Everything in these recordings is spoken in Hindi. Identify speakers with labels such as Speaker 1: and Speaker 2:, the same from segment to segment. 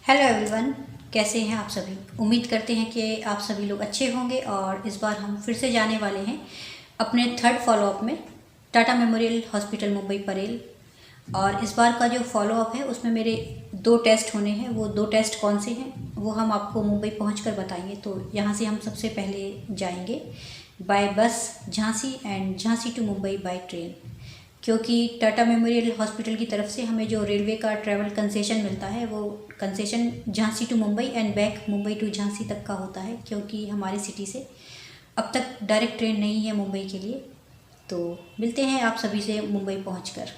Speaker 1: हेलो एवरीवन, कैसे हैं आप सभी। उम्मीद करते हैं कि आप सभी लोग अच्छे होंगे। और इस बार हम फिर से जाने वाले हैं अपने थर्ड फॉलोअप में टाटा मेमोरियल हॉस्पिटल मुंबई परेल। और इस बार का जो फॉलोअप है उसमें मेरे 2 टेस्ट होने हैं। वो 2 टेस्ट कौन से हैं वो हम आपको मुंबई पहुंचकर बताएंगे। तो यहाँ से हम सबसे पहले जाएंगे by bus Jhansi and Jhansi to Mumbai by train, क्योंकि टाटा मेमोरियल हॉस्पिटल की तरफ से हमें जो रेलवे का ट्रैवल कंसेशन मिलता है वो concession Jhansi to Mumbai and back Mumbai to Jhansi तक का होता है, क्योंकि हमारी सिटी से अब तक डायरेक्ट ट्रेन नहीं है मुंबई के लिए। तो मिलते हैं आप सभी से मुंबई पहुंचकर।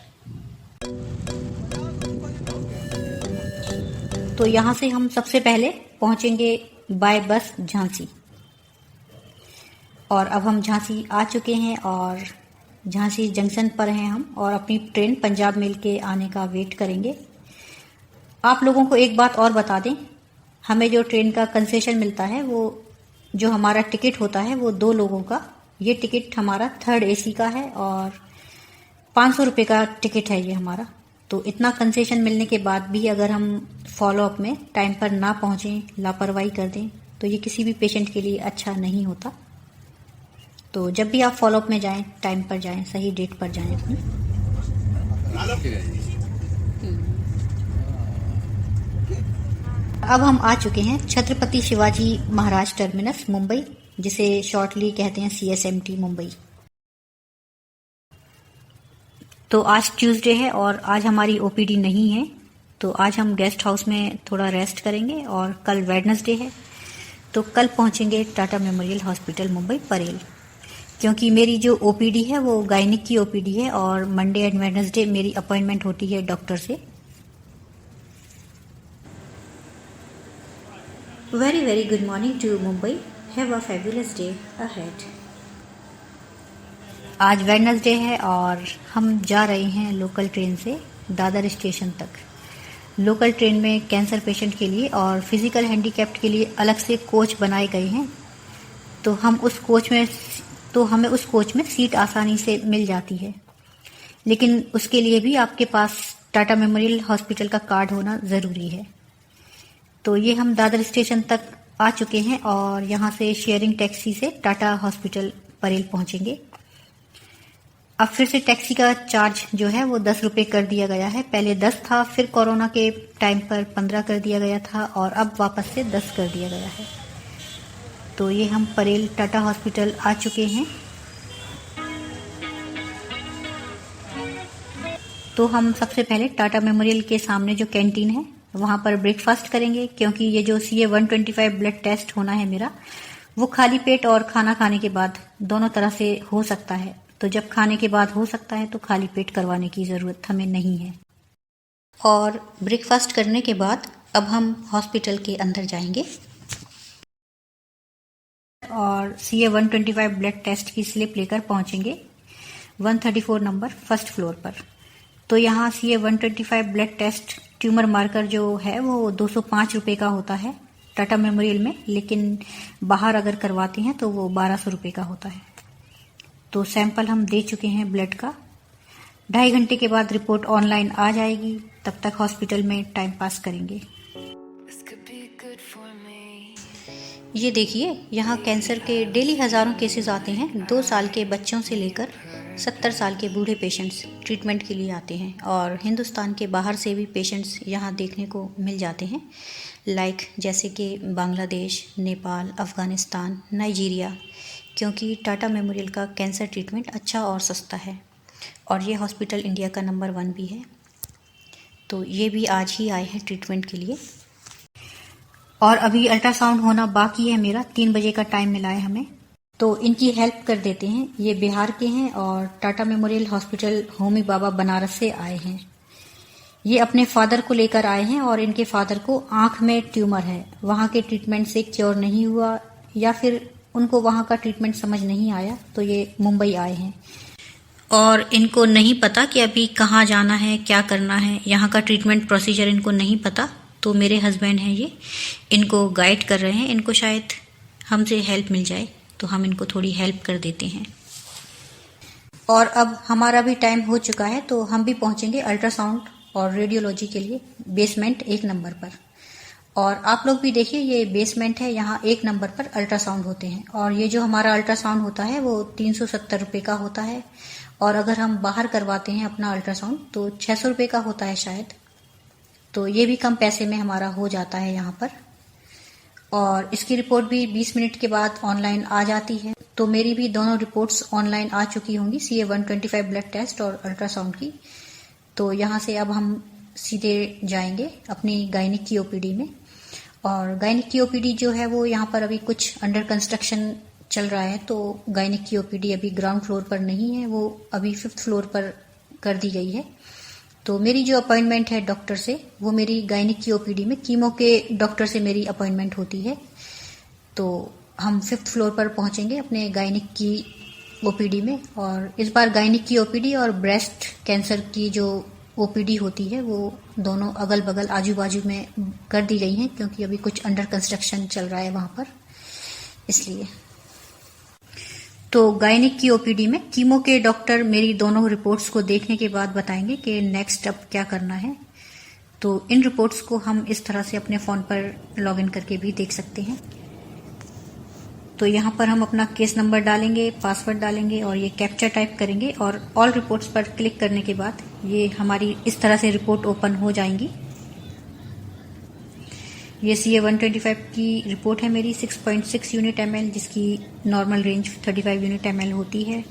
Speaker 1: तो यहाँ से हम सबसे पहले पहुँचेंगे बाय बस झांसी। और अब हम झांसी आ चुके हैं और झांसी जंक्शन पर हैं हम, और अपनी ट्रेन पंजाब मेल के आने का वेट करेंगे। आप लोगों को एक बात और बता दें, हमें जो ट्रेन का कंसेशन मिलता है वो जो हमारा टिकट होता है वो 2 लोगों का, ये टिकट हमारा थर्ड एसी का है और 500 रुपये का टिकट है ये हमारा। तो इतना कंसेशन मिलने के बाद भी अगर हम फॉलोअप में टाइम पर ना पहुँचें, लापरवाही कर दें, तो ये किसी भी पेशेंट के लिए अच्छा नहीं होता। तो जब भी आप फॉलोअप में जाएं, टाइम पर जाएं, सही डेट पर जाएं अपनी। अब हम आ चुके हैं छत्रपति शिवाजी महाराज टर्मिनस मुंबई, जिसे शॉर्टली कहते हैं CSMT मुंबई। तो आज ट्यूसडे है और आज हमारी OPD नहीं है, तो आज हम गेस्ट हाउस में थोड़ा रेस्ट करेंगे। और कल वेडनेसडे है, तो कल पहुंचेंगे टाटा मेमोरियल हॉस्पिटल मुंबई परेल, क्योंकि मेरी जो OPD है वो गायनिक की OPD है और मंडे एंड वेडनेसडे मेरी अपॉइंटमेंट होती है डॉक्टर से। Very very good morning to Mumbai, have a fabulous day ahead. आज वेडनेसडे है और हम जा रहे हैं लोकल ट्रेन से दादर स्टेशन तक। लोकल ट्रेन में कैंसर पेशेंट के लिए और फिजिकल हैंडीकैप्ड के लिए अलग से कोच बनाए गए हैं, तो हमें उस कोच में सीट आसानी से मिल जाती है। लेकिन उसके लिए भी आपके पास टाटा मेमोरियल हॉस्पिटल का कार्ड होना ज़रूरी है। तो ये हम दादर स्टेशन तक आ चुके हैं और यहाँ से शेयरिंग टैक्सी से टाटा हॉस्पिटल परेल पहुँचेंगे। अब फिर से टैक्सी का चार्ज जो है वो 10 रुपये कर दिया गया है। पहले 10 था, फिर कोरोना के टाइम पर 15 कर दिया गया था और अब वापस से 10 कर दिया गया है। तो ये हम परेल टाटा हॉस्पिटल आ चुके हैं। तो हम सबसे पहले टाटा मेमोरियल के सामने जो कैंटीन है वहाँ पर ब्रेकफास्ट करेंगे, क्योंकि ये जो CA 125 ब्लड टेस्ट होना है मेरा, वो खाली पेट और खाना खाने के बाद दोनों तरह से हो सकता है। तो जब खाने के बाद हो सकता है तो खाली पेट करवाने की ज़रूरत हमें नहीं है। और ब्रेकफास्ट करने के बाद अब हम हॉस्पिटल के अंदर जाएंगे और CA 125 ब्लड टेस्ट की स्लिप लेकर पहुंचेंगे 134 नंबर फर्स्ट फ्लोर पर। तो यहाँ CA 125 blood test tumour marker जो है वो 205 रुपये का होता है टाटा मेमोरियल में, लेकिन बाहर अगर करवाते हैं तो वो 1200 रुपये का होता है। तो सैंपल हम दे चुके हैं ब्लड का। 2.5 घंटे के बाद रिपोर्ट ऑनलाइन आ जाएगी, तब तक हॉस्पिटल में टाइम पास करेंगे। ये देखिए, यहाँ कैंसर के डेली हज़ारों केसेस आते हैं। 2 साल के बच्चों से लेकर 70 साल के बूढ़े पेशेंट्स ट्रीटमेंट के लिए आते हैं और हिंदुस्तान के बाहर से भी पेशेंट्स यहाँ देखने को मिल जाते हैं, लाइक जैसे कि बांग्लादेश, नेपाल, अफ़गानिस्तान, नाइजीरिया, क्योंकि टाटा मेमोरियल का कैंसर ट्रीटमेंट अच्छा और सस्ता है और ये हॉस्पिटल इंडिया का नंबर 1 भी है। तो ये भी आज ही आए हैं ट्रीटमेंट के लिए। और अभी अल्ट्रासाउंड होना बाकी है मेरा, 3 बजे का टाइम मिला है हमें। तो इनकी हेल्प कर देते हैं। ये बिहार के हैं और टाटा मेमोरियल हॉस्पिटल होमी बाबा बनारस से आए हैं। ये अपने फादर को लेकर आए हैं और इनके फादर को आंख में ट्यूमर है, वहाँ के ट्रीटमेंट से क्योर नहीं हुआ या फिर उनको वहाँ का ट्रीटमेंट समझ नहीं आया, तो ये मुंबई आए हैं और इनको नहीं पता कि अभी कहाँ जाना है, क्या करना है, यहाँ का ट्रीटमेंट प्रोसीजर इनको नहीं पता। तो मेरे हस्बैंड हैं, ये इनको गाइड कर रहे हैं। इनको शायद हमसे हेल्प मिल जाए तो हम इनको थोड़ी हेल्प कर देते हैं। और अब हमारा भी टाइम हो चुका है, तो हम भी पहुंचेंगे अल्ट्रासाउंड और रेडियोलॉजी के लिए बेसमेंट 1 नंबर पर। और आप लोग भी देखिए, ये बेसमेंट है, यहाँ 1 नंबर पर अल्ट्रासाउंड होते हैं। और ये जो हमारा अल्ट्रासाउंड होता है वो 370 रुपये का होता है। और अगर हम बाहर करवाते हैं अपना अल्ट्रासाउंड तो 600 रुपये का होता है शायद। तो ये भी कम पैसे में हमारा हो जाता है यहाँ पर। और इसकी रिपोर्ट भी 20 मिनट के बाद ऑनलाइन आ जाती है। तो मेरी भी दोनों रिपोर्ट्स ऑनलाइन आ चुकी होंगी, CA-125 ब्लड टेस्ट और अल्ट्रासाउंड की। तो यहाँ से अब हम सीधे जाएंगे अपनी गायनिक की ओपीडी में। और गायनिक की ओपीडी जो है वो यहाँ पर अभी कुछ अंडर कंस्ट्रक्शन चल रहा है। तो गायनिक की ओपीडी अभी ग्राउंड फ्लोर पर नहीं है, वो अभी 5th फ्लोर पर कर दी गई है। तो मेरी जो अपॉइंटमेंट है डॉक्टर से, वो मेरी गायनिक की ओपीडी में कीमो के डॉक्टर से मेरी अपॉइंटमेंट होती है। तो हम 5th फ्लोर पर पहुंचेंगे अपने गायनिक की ओपीडी में। और इस बार गायनिक की ओपीडी और ब्रेस्ट कैंसर की जो ओपीडी होती है वो दोनों अगल बगल आजू बाजू में कर दी गई हैं, क्योंकि अभी कुछ अंडर कंस्ट्रक्शन चल रहा है वहां पर, इसलिए। तो गायनिक की ओपीडी में कीमो के डॉक्टर मेरी दोनों रिपोर्ट्स को देखने के बाद बताएंगे कि नेक्स्ट अब क्या करना है। तो इन रिपोर्ट्स को हम इस तरह से अपने फोन पर लॉगिन करके भी देख सकते हैं। तो यहाँ पर हम अपना केस नंबर डालेंगे, पासवर्ड डालेंगे और ये कैप्चा टाइप करेंगे। और ऑल रिपोर्ट्स पर क्लिक करने के बाद ये हमारी इस तरह से रिपोर्ट ओपन हो जाएंगी। ये CA-125 की रिपोर्ट है मेरी 6.6 यूनिट ml, जिसकी नॉर्मल रेंज 35 यूनिट ml होती है।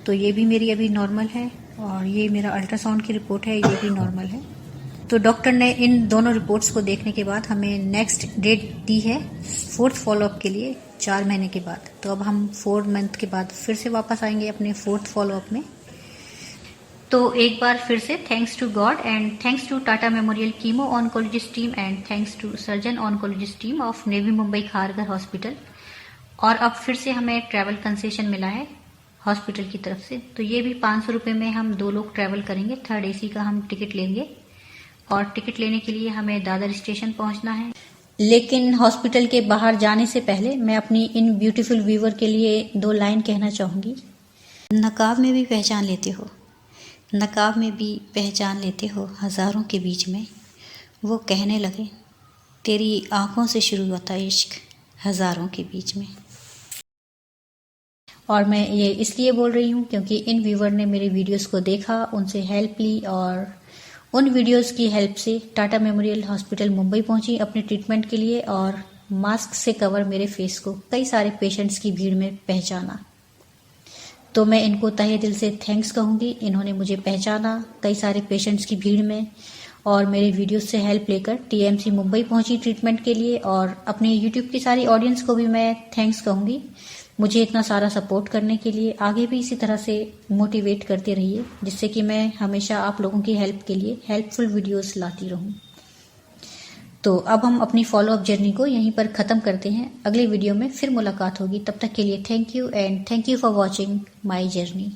Speaker 1: तो ये भी मेरी अभी नॉर्मल है। और ये मेरा अल्ट्रासाउंड की रिपोर्ट है, ये भी नॉर्मल है। तो डॉक्टर ने इन दोनों रिपोर्ट्स को देखने के बाद हमें नेक्स्ट डेट दी है 4th फॉलोअप के लिए, 4 महीने के बाद। तो अब हम 4 मंथ के बाद फिर से वापस आएंगे अपने 4th फॉलोअप में। तो एक बार फिर से thanks to God and thanks to Tata memorial chemo oncologist team and thanks to surgeon oncologist team of Navi Mumbai Kharghar hospital. और अब फिर से हमें ट्रैवल कंसेशन मिला है हॉस्पिटल की तरफ से। तो ये भी 500 रुपये में हम 2 लोग ट्रैवल करेंगे। 3rd AC का हम टिकट लेंगे और टिकट लेने के लिए हमें दादर स्टेशन पहुंचना है। लेकिन हॉस्पिटल के बाहर जाने से पहले मैं अपनी इन ब्यूटीफुल व्यूवर के लिए 2 लाइन कहना चाहूँगी। नकाब में भी पहचान लेते हो, नकाब में भी पहचान लेते हो हज़ारों के बीच में। वो कहने लगे तेरी आँखों से शुरू होता इश्क हज़ारों के बीच में। और मैं ये इसलिए बोल रही हूँ क्योंकि इन व्यूवर ने मेरे वीडियोस को देखा, उनसे हेल्प ली और उन वीडियोस की हेल्प से टाटा मेमोरियल हॉस्पिटल मुंबई पहुंची अपने ट्रीटमेंट के लिए। और मास्क से कवर मेरे फेस को कई सारे पेशेंट्स की भीड़ में पहचाना। तो मैं इनको तहे दिल से थैंक्स कहूँगी। इन्होंने मुझे पहचाना कई सारे पेशेंट्स की भीड़ में और मेरे वीडियोस से हेल्प लेकर TMC मुंबई पहुंची ट्रीटमेंट के लिए। और अपने यूट्यूब की सारी ऑडियंस को भी मैं थैंक्स कहूँगी मुझे इतना सारा सपोर्ट करने के लिए। आगे भी इसी तरह से मोटिवेट करते रहिए, जिससे कि मैं हमेशा आप लोगों की हेल्प के लिए हेल्पफुल वीडियोस लाती रहूं। तो अब हम अपनी फॉलोअप जर्नी को यहीं पर ख़त्म करते हैं। अगले वीडियो में फिर मुलाकात होगी। तब तक के लिए thank you and thank you for watching my journey.